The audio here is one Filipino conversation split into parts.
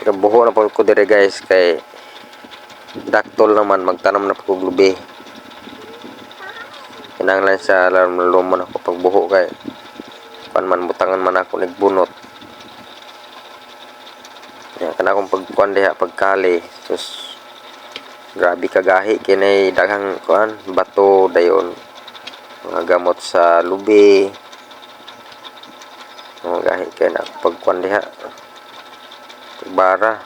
Buho na po ko dire guys kay daktol naman magtanom na po kog lubi. Kinahanglan sa luman ako pagbuho kay kan man butangan man ako nagbunot. Ya kana akong pagkuan diha pagkali. Sus grabe kagahi kinay daghang kuan bato dayon. Mga gamot sa lubi. Mga gahi kay na pagkuan diha. Bara.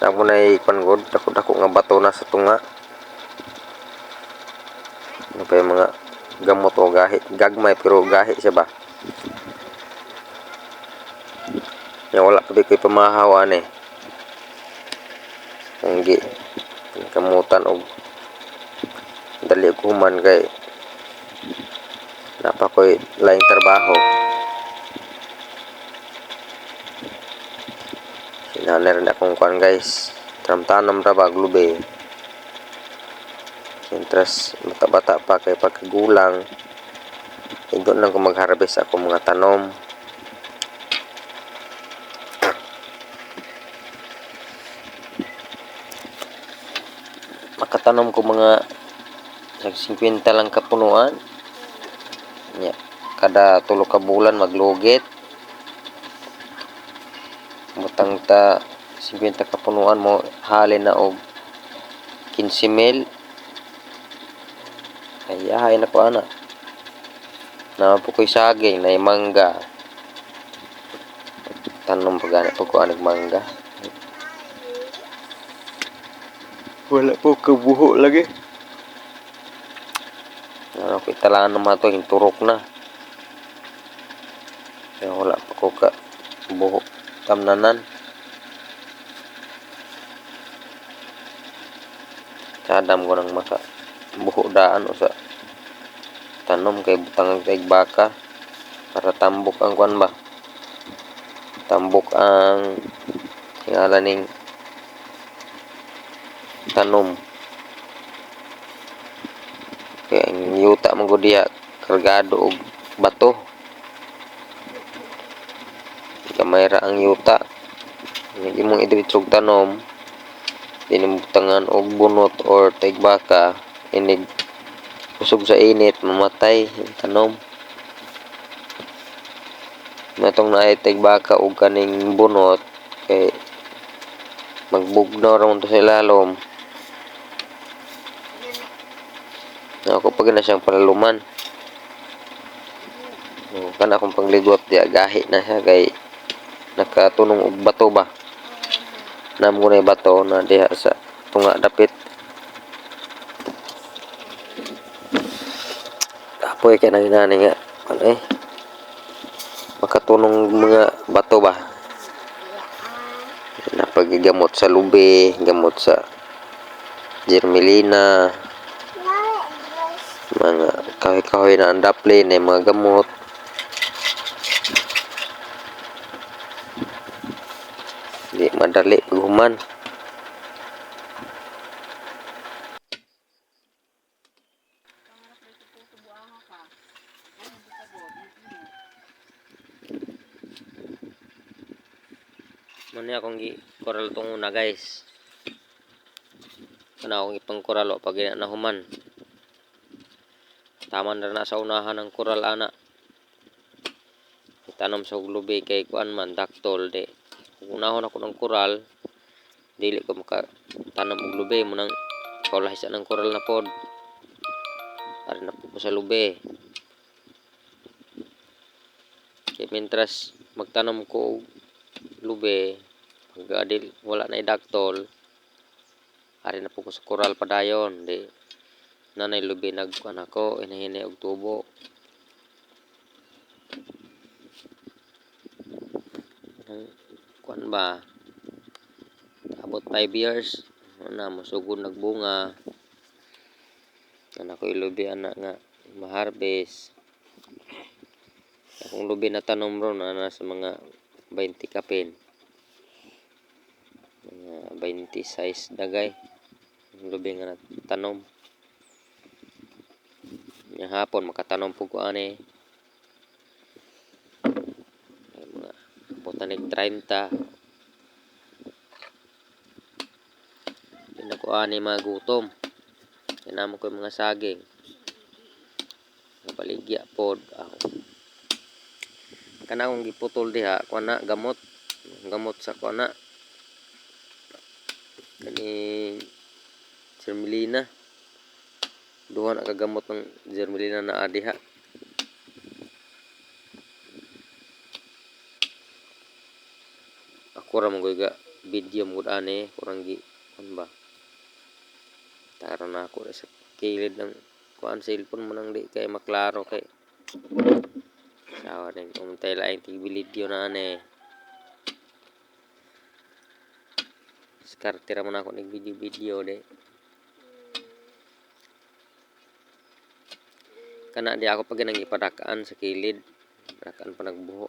Ako na kuan god dako nga bato na sa tunga. Ano pa yung mga gamot o gahi gagmay pero gahi siya ba. Ya wala pa ko'y pamahawan eh. Hindi kamutan og dali og human kay napa ko'y laing trabaho. Sinaner na akong kuan guys. Tanam ra bag lubi. Interest bata-bata pa kay pagkagulang. Indo nang ko mag-harvest ako mga tanom. Makatanom ko mga 50 lang kapunuan. Ya, kada tulo ka bulan maglugit. Butang ta 50 kapunuan mo halin na og 15 mil. Ay na ko ana. Na po ko'y saging na mangga. Tanom pa gani po ko anig mangga. Wala po kabuho lagi. Ano ko italaan naman ito, yung turok na. Kaya wala pa ko ka buho tamnanan. Sadam ko nang maka buho daan o sa tanom kay butang ang baka para tambok ang kuan ba. Tambok ang tingala ning tanom. Kaya ang yuta man gud diha kargado og bato. Kamay ra ang yuta. Hindi mong idiritsog tanom. Dinimbutangan og bunot or tigbaka inig kusog sa init mamatay ang tanom. Natong naay tigbaka og kaning bunot kay magbugnaw ra man to sa ilalom. Ako pag na siyang palaluman. Kana akong pagligot diya gahi na siya kay nakatunong og bato ba. Namo na bato na diha sa tunga dapit. Apoy kay nang inani nga ano makatunong mga bato ba. Napagigamot sa lubi, gamot sa germelina, mga kahoy-kahoy na andaplin na mga gamot. Di madali paghuman. Mani akong koral tong una guys. Kana akong ipang koral pag nahuman. Taman na sa unahan ng koral ana. Itanom sa lubi kay kuan man daktol de. Kung unahon ako ng koral, dili ko makatanam og lubi mo nang kaulahisa ng koral na pod. Ari na po sa lubi. Kaya mintras magtanom ko og lubi, pag wala na daktol, ari na po ko sa koral padayon di nanay lubi nagkuan ako inahini og tubo. Kuan ba abot 5 years na musugod nagbunga ana ko lubi ana nga ma-harvest. Akong lubi na tanom ron ana sa mga 20 kapin, mga 20 size dagay ang lubi nga tanom. Nya hapon makatanom po ko ani mga botanik 30 ani magutom. Kinamo ko mga saging. Baligya pod. Kana akong giputol diha, kuana gamot. Gamot sa kuana. Kani germelina. Duha na kagamot ng germelina na diha. Ako ra mong ga video mo ani, kurang gi ba. Tara na ako sa kilid ng kuan cellphone mo nang di kay maklaro kay. Sawa din kung tay laing video na ani. Diskarte ra man ako ning video de. Kana di ako pag nang ipadakaan sa kilid. Padakaan pa nagbuho.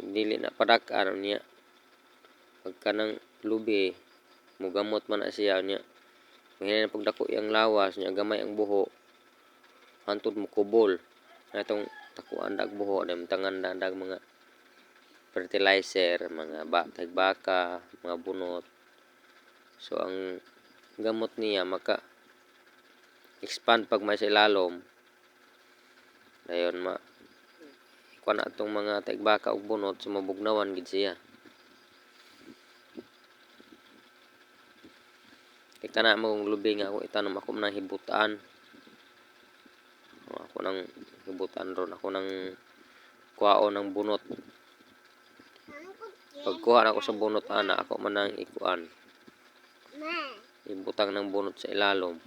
Dili na padakaan niya. Pagka nang lubi, mugamot man na siya niya. Mahina na pagdako yung lawas niya, gamay ang buho. Hantod mo kubol. Na itong takuan dag buho, na tangan dag mga fertilizer, mga baka, mga bunot. So, ang gamot niya, maka expand pag may sa ilalom. Dayon, kuha na itong mga tagbaka o bunot, sumabugnawan gid siya. Ika na mong lubi nga ako itanom ako nang hibutan. Ako nang hibutan ron. Ako nang kuhaon ng bunot. Pagkuha na ako sa bunot ana, ako man nang ikuan. Ibutang ng bunot sa ilalom.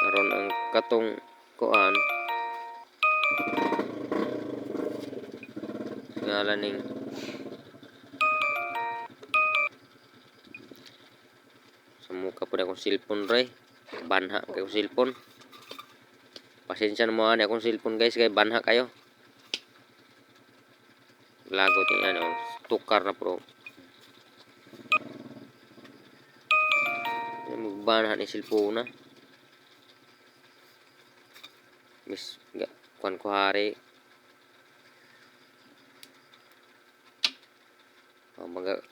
Karon ang katong kuan ngalan ning muka po akong cellphone ray. Banha kayo cellphone. Pasensya na mo ani akong cellphone guys kay banha kayo. Lagot niya ano, tukar na pro. Banha ni cellphone na. Mis kuan ko hari. Mga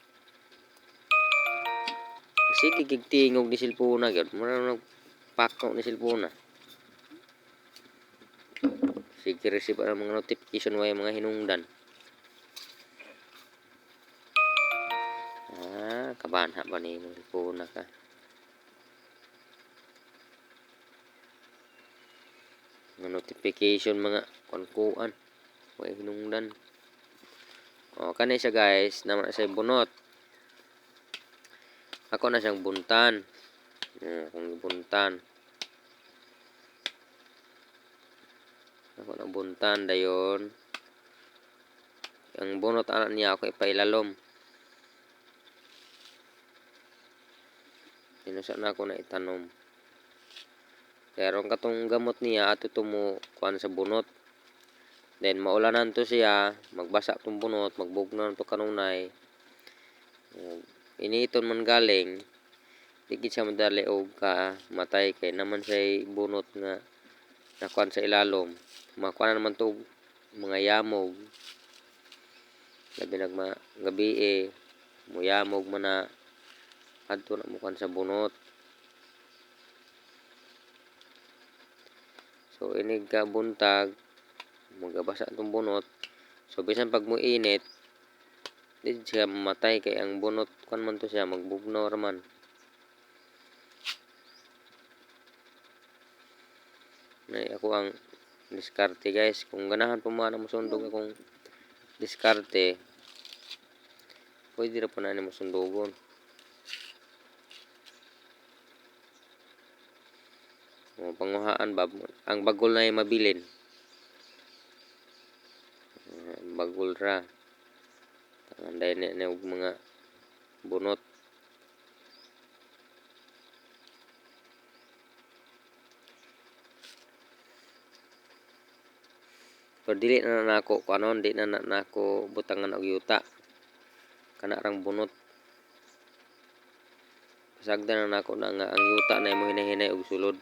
sige gigtingog ni cellphone na gyud. Mura nagpakaw ni cellphone na. Sige receive ang mga notification way mga hinungdan. Kabanha ba ni mo cellphone na ka? Mga notification mga kuan way hinungdan. Kanay siya guys, naman sa bunot. Ako na siyang buntan. Kung buntan. Ako na buntan dayon. Ang bunot anak niya ako ipailalom. Sinusa na ako na itanom. Kaya ron katong gamot niya ato tumo kuan sa bunot. Then maulanan to siya, magbasa tong bunot, magbugnaw to kanunay. Initon man galing, digit siya madali og matay kay naman say bunot nga nakuan sa ilalom. Makuan naman to mga yamog. Labi gabi muyamog man na adto na mukuan sa bunot. So inig ka buntag, magabasa itong bunot. So bisan pag muinit, di siya mamatay kay ang bunot kan man to siya magbugnaw raman. Ako ang diskarte guys. Kung ganahan pa mo sundog akong diskarte, pwede ra po na mo sundugon. Panguhaan ba ang bagol na mabilin. Bagol ra. Anday na og mga bunot. Pero dili na nako kuanon, di na nako butangan og yuta. Kana rang bunot. Pasagdan na nako na nga ang yuta na mo hinay-hinay og sulod.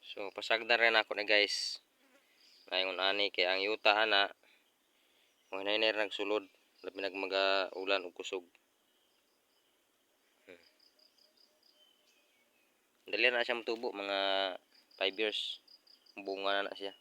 So pasagdan rin ako na guys. Mayon ani kay ang yuta ana mo hinay-hinay ra nagsulod labi nagmaga ulan og kusog. Dali na siya matubo mga 5 years. Bunga na siya.